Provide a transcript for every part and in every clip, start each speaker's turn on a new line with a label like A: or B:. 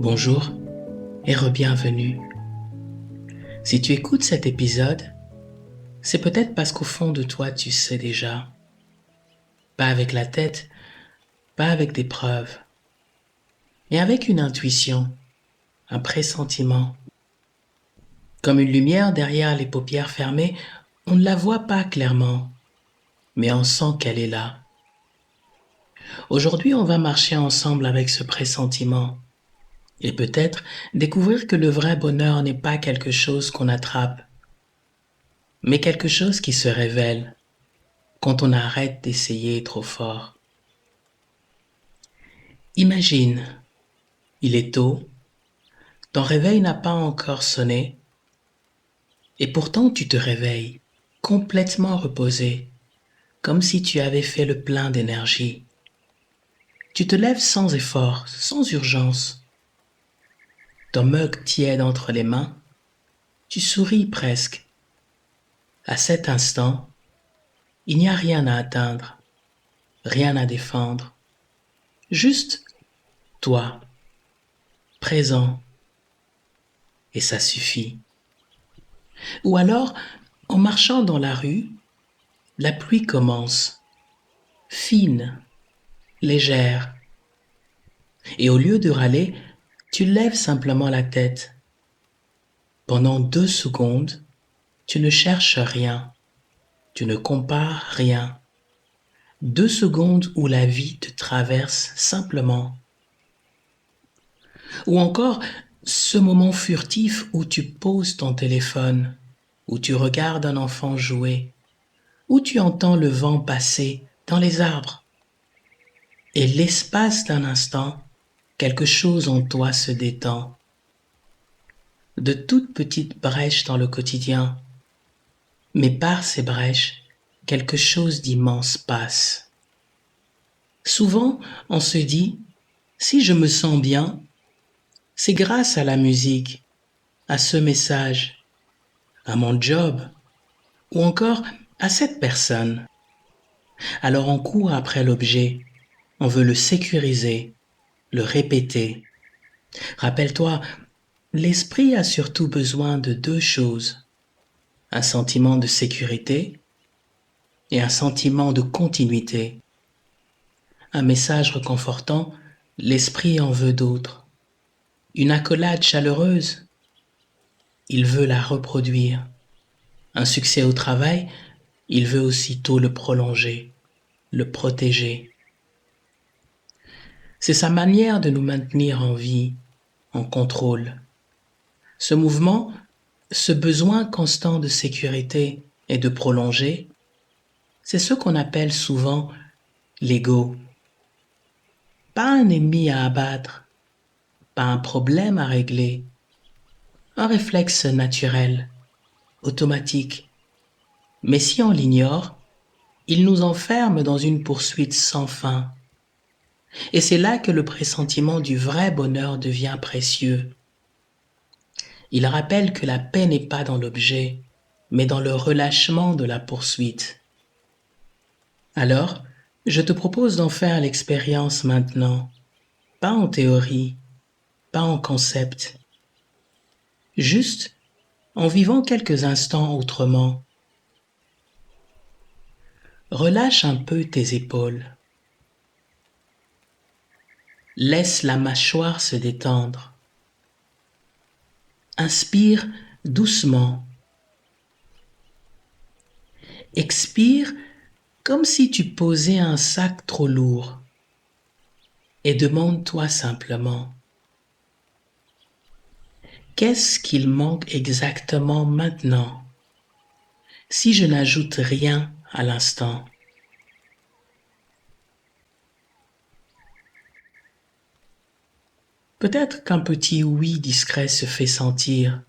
A: Bonjour et re-bienvenue. Si tu écoutes cet épisode, c'est peut-être parce qu'au fond de toi tu sais déjà. Pas avec la tête, pas avec des preuves, mais avec une intuition, un pressentiment. Comme une lumière derrière les paupières fermées, on ne la voit pas clairement, mais on sent qu'elle est là. Aujourd'hui, on va marcher ensemble avec ce pressentiment et peut-être découvrir que le vrai bonheur n'est pas quelque chose qu'on attrape, mais quelque chose qui se révèle quand on arrête d'essayer trop fort. Imagine, il est tôt, ton réveil n'a pas encore sonné, et pourtant tu te réveilles, complètement reposé, comme si tu avais fait le plein d'énergie. Tu te lèves sans effort, sans urgence. Ton mug tiède entre les mains, tu souris presque. À cet instant, il n'y a rien à atteindre, rien à défendre. Juste toi, présent, et ça suffit. Ou alors, en marchant dans la rue, la pluie commence, fine, légère, et au lieu de râler, tu lèves simplement la tête. Pendant 2 secondes, tu ne cherches rien, tu ne compares rien. 2 secondes où la vie te traverse simplement. Ou encore, ce moment furtif où tu poses ton téléphone, où tu regardes un enfant jouer, où tu entends le vent passer dans les arbres. Et l'espace d'un instant, quelque chose en toi se détend. De toutes petites brèches dans le quotidien, mais par ces brèches, quelque chose d'immense passe. Souvent, on se dit, si je me sens bien, c'est grâce à la musique, à ce message, à mon job, ou encore à cette personne. Alors on court après l'objet, on veut le sécuriser, le répéter. Rappelle-toi, l'esprit a surtout besoin de 2 choses, un sentiment de sécurité et un sentiment de continuité. Un message réconfortant, l'esprit en veut d'autres. Une accolade chaleureuse, il veut la reproduire. Un succès au travail, il veut aussitôt le prolonger, le protéger. C'est sa manière de nous maintenir en vie, en contrôle. Ce mouvement, ce besoin constant de sécurité et de prolonger, c'est ce qu'on appelle souvent l'ego. Pas un ennemi à abattre, pas un problème à régler, un réflexe naturel, automatique. Mais si on l'ignore, il nous enferme dans une poursuite sans fin. Et c'est là que le pressentiment du vrai bonheur devient précieux. Il rappelle que la paix n'est pas dans l'objet, mais dans le relâchement de la poursuite. Alors, je te propose d'en faire l'expérience maintenant, pas en théorie, pas en concept, juste en vivant quelques instants autrement. Relâche un peu tes épaules. Laisse la mâchoire se détendre. Inspire doucement. Expire comme si tu posais un sac trop lourd. Et demande-toi simplement, qu'est-ce qu'il manque exactement maintenant si je n'ajoute rien à l'instant? Peut-être qu'un petit oui discret se fait sentir.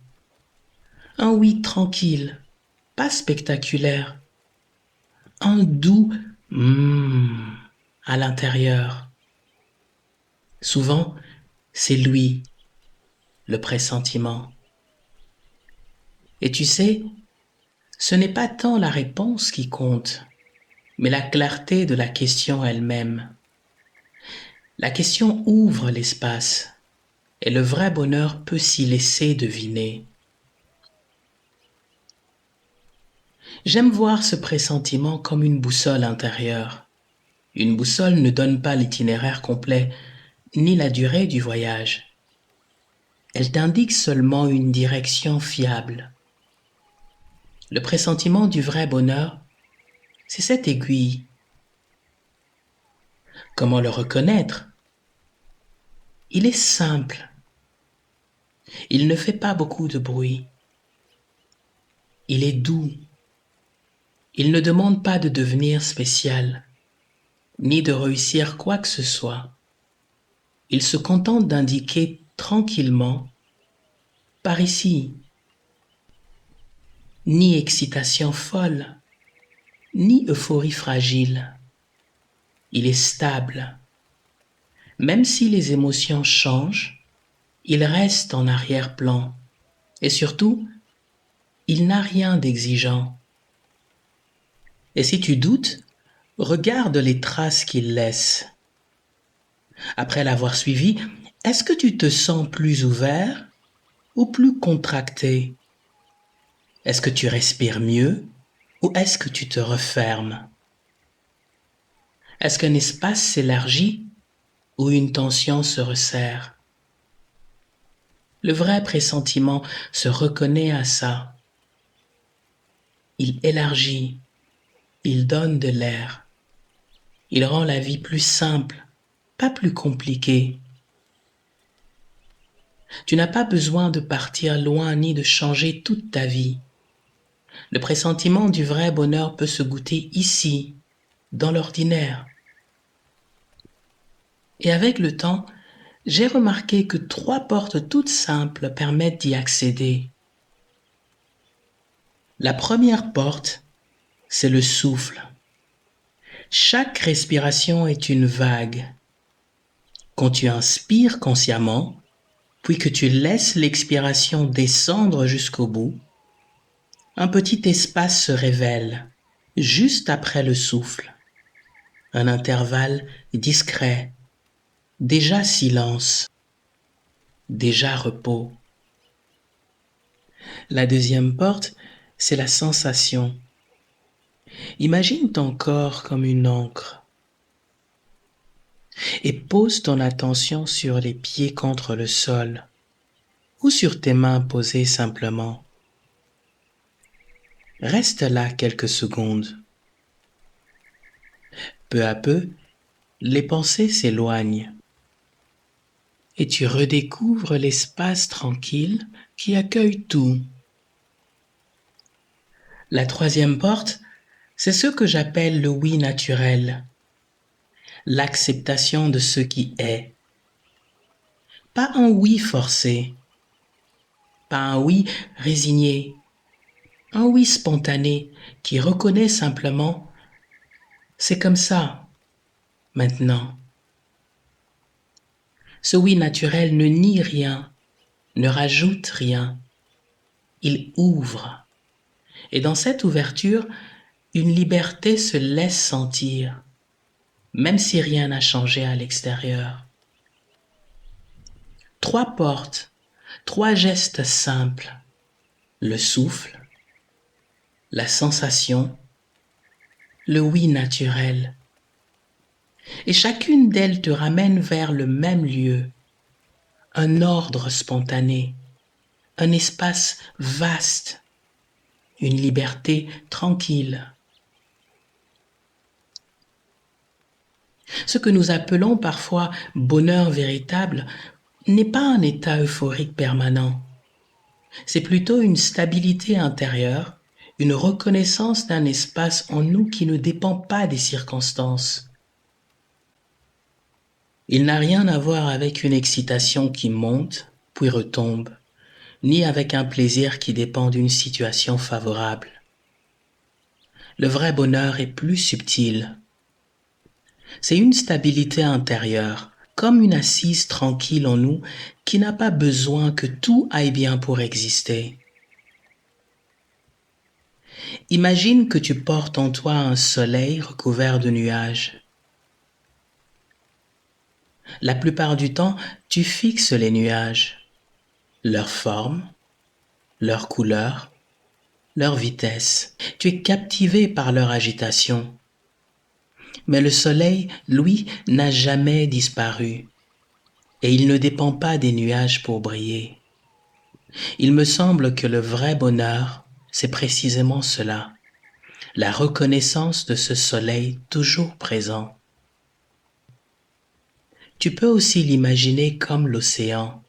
A: Un oui tranquille, pas spectaculaire. Un doux à l'intérieur. Souvent, c'est lui, le pressentiment. Et tu sais, ce n'est pas tant la réponse qui compte, mais la clarté de la question elle-même. La question ouvre l'espace. et le vrai bonheur peut s'y laisser deviner. J'aime voir ce pressentiment comme une boussole intérieure. Une boussole ne donne pas l'itinéraire complet, ni la durée du voyage. Elle t'indique seulement une direction fiable. Le pressentiment du vrai bonheur, c'est cette aiguille. Comment le reconnaître? Il est simple. Il ne fait pas beaucoup de bruit. Il est doux. Il ne demande pas de devenir spécial, ni de réussir quoi que ce soit. Il se contente d'indiquer tranquillement, par ici, ni excitation folle, ni euphorie fragile. Il est stable. Même si les émotions changent, il reste en arrière-plan. Et surtout, il n'a rien d'exigeant. Et si tu doutes, regarde les traces qu'il laisse. Après l'avoir suivi, est-ce que tu te sens plus ouvert ou plus contracté? Est-ce que tu respires mieux ou est-ce que tu te refermes? Est-ce qu'un espace s'élargit ou une tension se resserre? Le vrai pressentiment se reconnaît à ça. Il élargit, il donne de l'air. Il rend la vie plus simple, pas plus compliquée. Tu n'as pas besoin de partir loin ni de changer toute ta vie. Le pressentiment du vrai bonheur peut se goûter ici, dans l'ordinaire. Et avec le temps, j'ai remarqué que 3 portes toutes simples permettent d'y accéder. La première porte, c'est le souffle. Chaque respiration est une vague. Quand tu inspires consciemment, puis que tu laisses l'expiration descendre jusqu'au bout, un petit espace se révèle, juste après le souffle. Un intervalle discret, déjà silence, déjà repos. La deuxième porte, c'est la sensation. Imagine ton corps comme une encre et pose ton attention sur les pieds contre le sol ou sur tes mains posées simplement. Reste là quelques secondes. Peu à peu, les pensées s'éloignent et tu redécouvres l'espace tranquille qui accueille tout. La troisième porte, c'est ce que j'appelle le oui naturel, l'acceptation de ce qui est. Pas un oui forcé, pas un oui résigné, un oui spontané qui reconnaît simplement c'est comme ça, maintenant. Ce oui naturel ne nie rien, ne rajoute rien, il ouvre. Et dans cette ouverture, une liberté se laisse sentir, même si rien n'a changé à l'extérieur. 3 portes, 3 gestes simples, le souffle, la sensation, le oui naturel. Et chacune d'elles te ramène vers le même lieu, un ordre spontané, un espace vaste, une liberté tranquille. Ce que nous appelons parfois bonheur véritable n'est pas un état euphorique permanent. C'est plutôt une stabilité intérieure, une reconnaissance d'un espace en nous qui ne dépend pas des circonstances. Il n'a rien à voir avec une excitation qui monte puis retombe, ni avec un plaisir qui dépend d'une situation favorable. Le vrai bonheur est plus subtil. C'est une stabilité intérieure, comme une assise tranquille en nous qui n'a pas besoin que tout aille bien pour exister. Imagine que tu portes en toi un soleil recouvert de nuages. La plupart du temps, tu fixes les nuages, leur forme, leur couleur, leur vitesse. Tu es captivé par leur agitation. Mais le soleil, lui, n'a jamais disparu, et il ne dépend pas des nuages pour briller. Il me semble que le vrai bonheur, c'est précisément cela, la reconnaissance de ce soleil toujours présent. Tu peux aussi l'imaginer comme l'océan.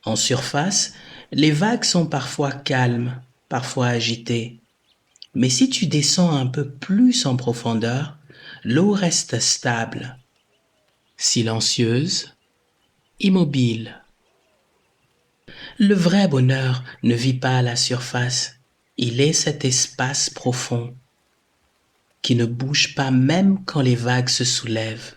A: En surface, les vagues sont parfois calmes, parfois agitées. Mais si tu descends un peu plus en profondeur, l'eau reste stable, silencieuse, immobile. Le vrai bonheur ne vit pas à la surface, il est cet espace profond qui ne bouge pas même quand les vagues se soulèvent.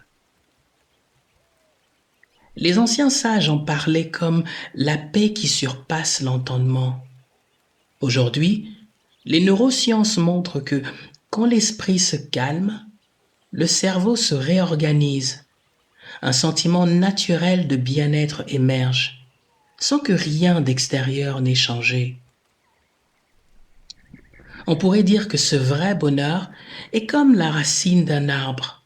A: Les anciens sages en parlaient comme la paix qui surpasse l'entendement. Aujourd'hui, les neurosciences montrent que quand l'esprit se calme, le cerveau se réorganise, un sentiment naturel de bien-être émerge, sans que rien d'extérieur n'ait changé. On pourrait dire que ce vrai bonheur est comme la racine d'un arbre.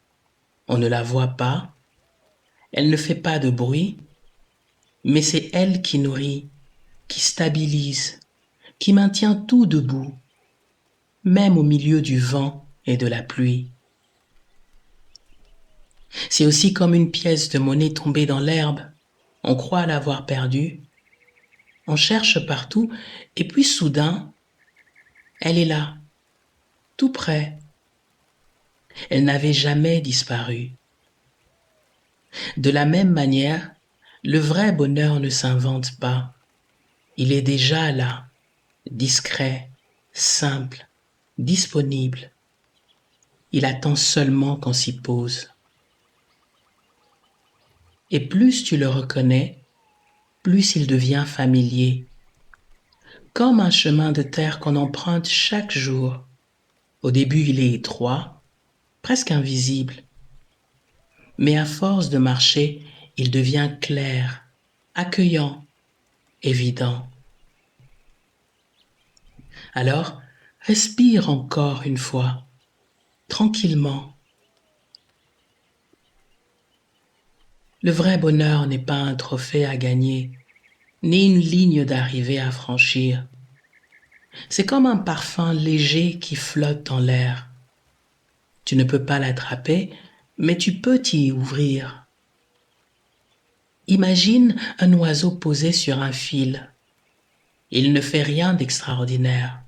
A: On ne la voit pas, elle ne fait pas de bruit, mais c'est elle qui nourrit, qui stabilise, qui maintient tout debout, même au milieu du vent et de la pluie. C'est aussi comme une pièce de monnaie tombée dans l'herbe. On croit l'avoir perdue, on cherche partout, et puis soudain, elle est là, tout près. Elle n'avait jamais disparu. De la même manière, le vrai bonheur ne s'invente pas. Il est déjà là, discret, simple, disponible. Il attend seulement qu'on s'y pose. Et plus tu le reconnais, plus il devient familier, comme un chemin de terre qu'on emprunte chaque jour. Au début, il est étroit, presque invisible, mais à force de marcher, il devient clair, accueillant, évident. Alors, respire encore une fois, tranquillement. Le vrai bonheur n'est pas un trophée à gagner, ni une ligne d'arrivée à franchir. C'est comme un parfum léger qui flotte dans l'air. Tu ne peux pas l'attraper, mais tu peux t'y ouvrir. Imagine un oiseau posé sur un fil. Il ne fait rien d'extraordinaire.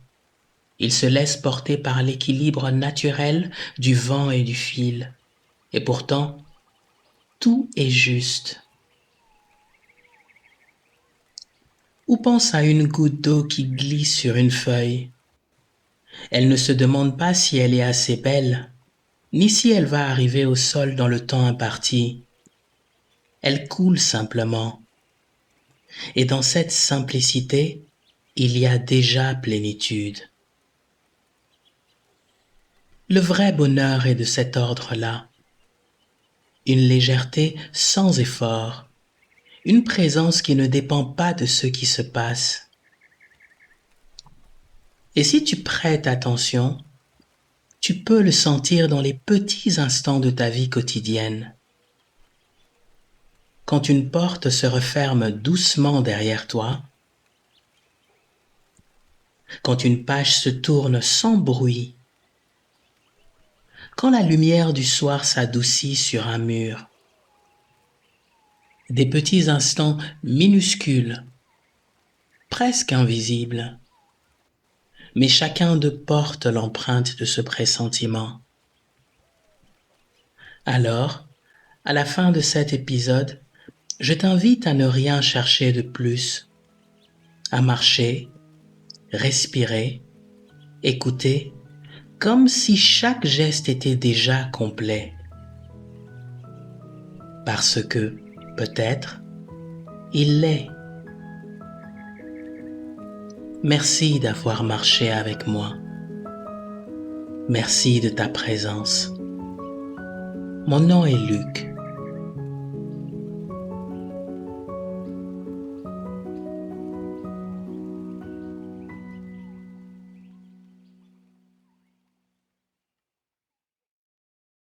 A: Il se laisse porter par l'équilibre naturel du vent et du fil. Et pourtant, tout est juste. Ou pense à une goutte d'eau qui glisse sur une feuille. Elle ne se demande pas si elle est assez belle, ni si elle va arriver au sol dans le temps imparti. Elle coule simplement. Et dans cette simplicité, il y a déjà plénitude. Le vrai bonheur est de cet ordre-là. Une légèreté sans effort, une présence qui ne dépend pas de ce qui se passe. Et si tu prêtes attention, tu peux le sentir dans les petits instants de ta vie quotidienne. Quand une porte se referme doucement derrière toi, quand une page se tourne sans bruit, quand la lumière du soir s'adoucit sur un mur, des petits instants minuscules, presque invisibles, mais chacun d'eux porte l'empreinte de ce pressentiment. Alors, à la fin de cet épisode, je t'invite à ne rien chercher de plus, à marcher, respirer, écouter, comme si chaque geste était déjà complet. Parce que, peut-être, il l'est. Merci d'avoir marché avec moi. Merci de ta présence. Mon nom est Luc.